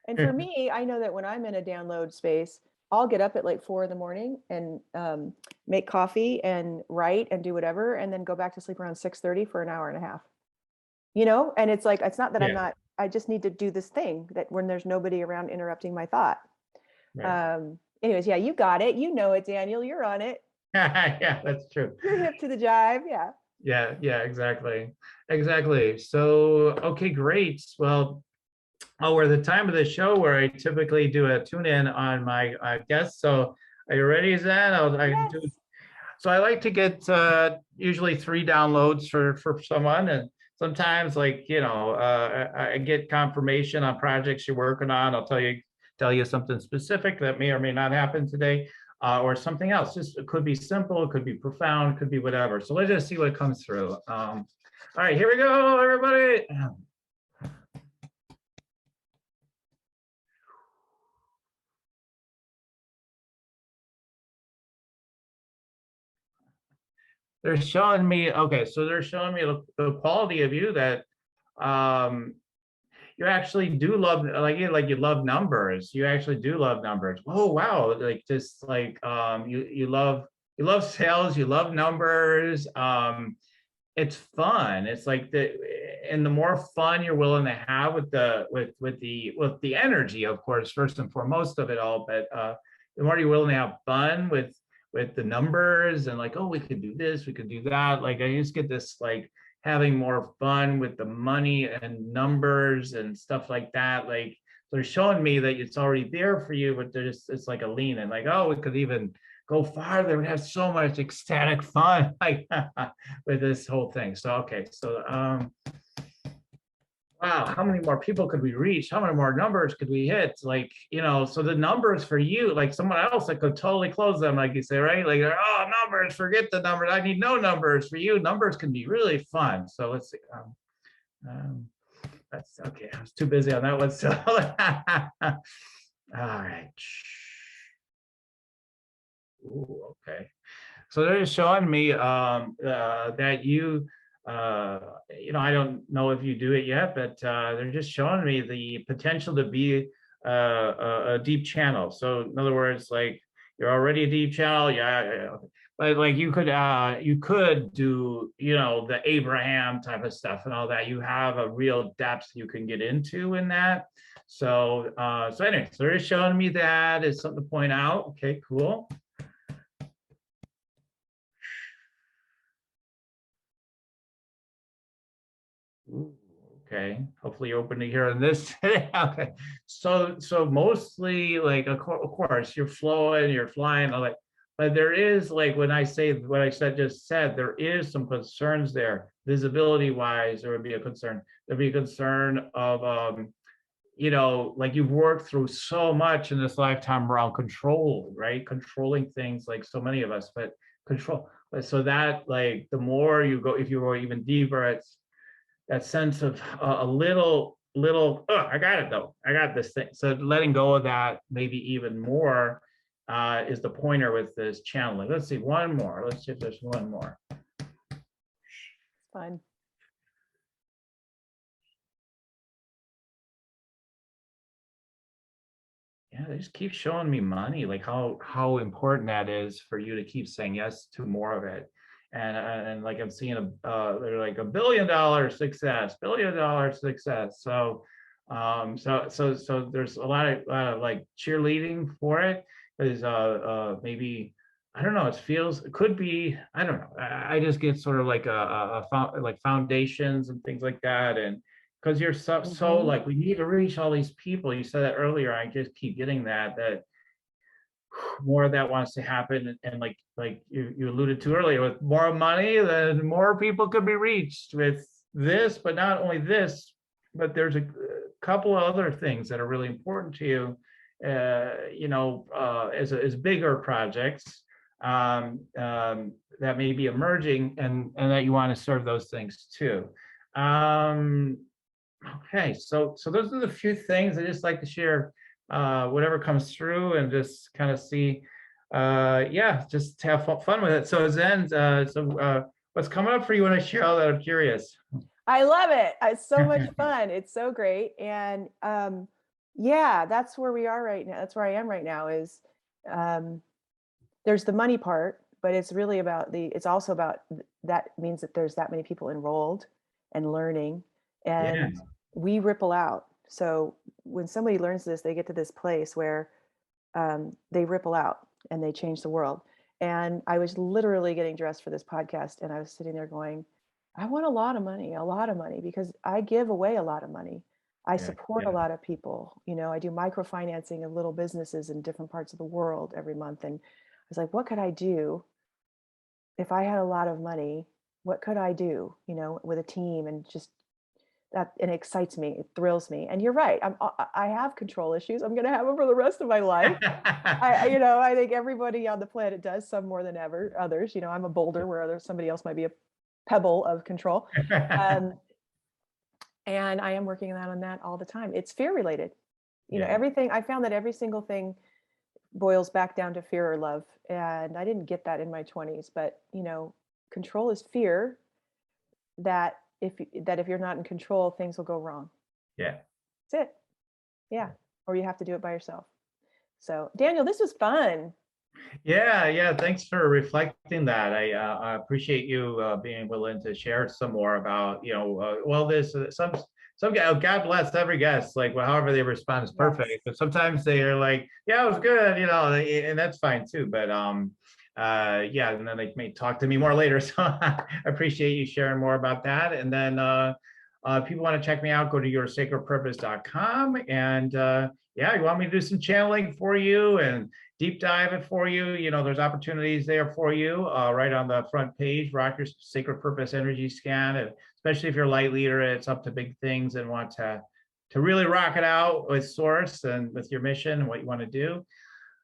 And for me, I know that when I'm in a download space, I'll get up at like 4 in the morning and make coffee and write and do whatever, and then go back to sleep around 6:30 for an hour and a half. And it's like, it's not that I'm Yeah, not, I just need to do this thing that when there's nobody around interrupting my thought. right. Anyways, yeah, you got it. You know it, Daniel. You're on it. Yeah, that's true. You're hip to the jive. Yeah. Yeah, yeah, exactly. Exactly. So, okay, great. Well, we're at the time of the show where I typically do a tune in on my guests. So, are you ready, Zen? I can do. Yes. So, I like to get usually 3 downloads for someone, and sometimes, like I get confirmation on projects you're working on. I'll tell you something specific that may or may not happen today. Or something else. Just it could be simple, it could be profound, could be whatever. So let's just see what comes through. All right, here we go, everybody. They're showing me, okay, so they're showing me the quality of you that um, you actually do love, like you love numbers. You actually do love numbers. Oh wow, like just like you love sales, you love numbers. It's fun. It's like and the more fun you're willing to have with the energy, of course, first and foremost of it all, but the more you're willing to have fun with the numbers and like, oh, we could do this, we could do that. Like I just get this like having more fun with the money and numbers and stuff like that. Like they're showing me that it's already there for you, but it's like a lean and like, oh, we could even go farther. We have so much ecstatic fun like with this whole thing. So okay, so wow, how many more people could we reach? How many more numbers could we hit? Like, so the numbers for you, like someone else that could totally close them, like you say, right? Like, oh, numbers, forget the numbers. I need no numbers. For you, numbers can be really fun. So let's see. Um, that's okay. I was too busy on that one. So all right. Ooh, okay. So they're just showing me that I don't know if you do it yet, but they're just showing me the potential to be a deep channel. So in other words, like you're already a deep channel, yeah. But like you could do the Abraham type of stuff and all that. You have a real depth you can get into in that. So anyway, so they're showing me that is something to point out. Okay, cool. Ooh, okay. Hopefully you're open to hearing this. Okay. So mostly like of course you're flowing, you're flying, all that. But there is like when I say what I just said, there is some concerns there. Visibility wise, there would be a concern. There'd be a concern of like you've worked through so much in this lifetime around control, right? Controlling things like so many of us, but control. So that like the more you go, if you go even deeper, it's that sense of a little, oh, I got it though. I got this thing. So letting go of that maybe even more is the pointer with this channeling. Let's see, one more. Let's see if there's one more. Fun. Yeah, they just keep showing me money, like how important that is for you to keep saying yes to more of it. And like I'm seeing they're like $1 billion success, $1 billion success. So so there's a lot of like cheerleading for it. There's maybe, I don't know, it could be, I don't know. I just get sort of like like foundations and things like that. And because you're so like, we need to reach all these people. You said that earlier. I just keep getting that more of that wants to happen. And like you alluded to earlier, with more money, then more people could be reached with this. But not only this, but there's a couple of other things that are really important to you, as bigger projects that may be emerging, and that you want to serve those things too. Okay, so those are the few things I just like to share, whatever comes through, and just kind of see, just have fun with it. So Zen, what's coming up for you when I share all that? I'm curious. I love it. It's so much fun. It's so great. And that's where we are right now. That's where I am right now is there's the money part, but it's really it's also about, that means that there's that many people enrolled and learning, and we ripple out. So when somebody learns this, they get to this place where they ripple out and they change the world. And I was literally getting dressed for this podcast, and I was sitting there going, I want a lot of money, because I give away a lot of money. I support a lot of people. I do microfinancing of little businesses in different parts of the world every month. And I was like, what could I do if I had a lot of money? What could I do, with a team? And just that, and it excites me. It thrills me. And you're right. I have control issues. I'm going to have them for the rest of my life. I think everybody on the planet does, some more than others. I'm a boulder where somebody else might be a pebble of control. And I am working on that all the time. It's fear related. Everything, I found that every single thing boils back down to fear or love. And I didn't get that in my 20s, but control is fear that if you're not in control, things will go wrong. Yeah. That's it. Yeah. Or you have to do it by yourself. So Daniel, this was fun. Yeah. Thanks for reflecting that. I appreciate you being willing to share some more about, this, some guy, God bless every guest, like, however they respond is perfect. Yes. But sometimes they are like, yeah, it was good, and that's fine too. But and then they may talk to me more later. So I appreciate you sharing more about that. And then if people want to check me out, go to yoursacredpurpose.com. And you want me to do some channeling for you and deep dive it for you. There's opportunities there for you right on the front page. Rock Your Sacred Purpose Energy Scan. And especially if you're a light leader, it's up to big things and want to really rock it out with source and with your mission and what you want to do.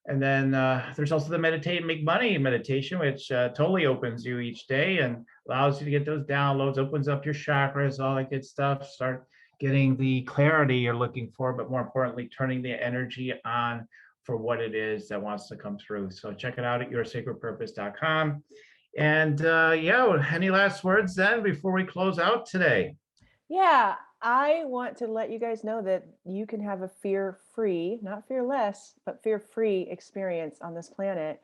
And then there's also the Meditate and Make Money meditation, which totally opens you each day and allows you to get those downloads, opens up your chakras, all that good stuff. Start getting the clarity you're looking for, but more importantly, turning the energy on for what it is that wants to come through. So check it out at yoursacredpurpose.com. And any last words then before we close out today? Yeah, I want to let you guys know that you can have a fear-free, not fearless, but fear-free experience on this planet.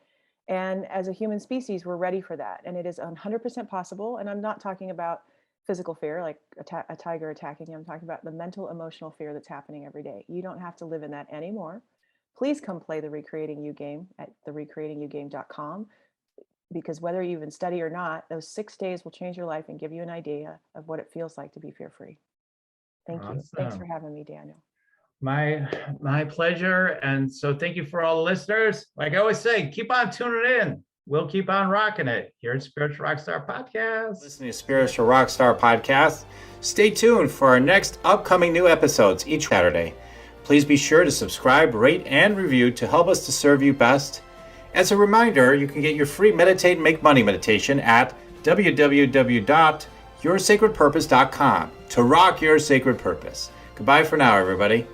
And as a human species, we're ready for that. And it is 100% possible. And I'm not talking about physical fear, like a tiger attacking you. I'm talking about the mental, emotional fear that's happening every day. You don't have to live in that anymore. Please come play the Recreating You game at therecreatingyou.com, because whether you even study or not, those 6 days will change your life and give you an idea of what it feels like to be fear-free. Thank you. Thanks for having me, Daniel. My pleasure. And so thank you for all the listeners. Like I always say, keep on tuning in. We'll keep on rocking it here at Spiritual Rockstar Podcast. Listening to Spiritual Rockstar Podcast. Stay tuned for our next upcoming new episodes each Saturday. Please be sure to subscribe, rate, and review to help us to serve you best. As a reminder, you can get your free Meditate and Make Money meditation at www.yoursacredpurpose.com to rock your sacred purpose. Goodbye for now, everybody.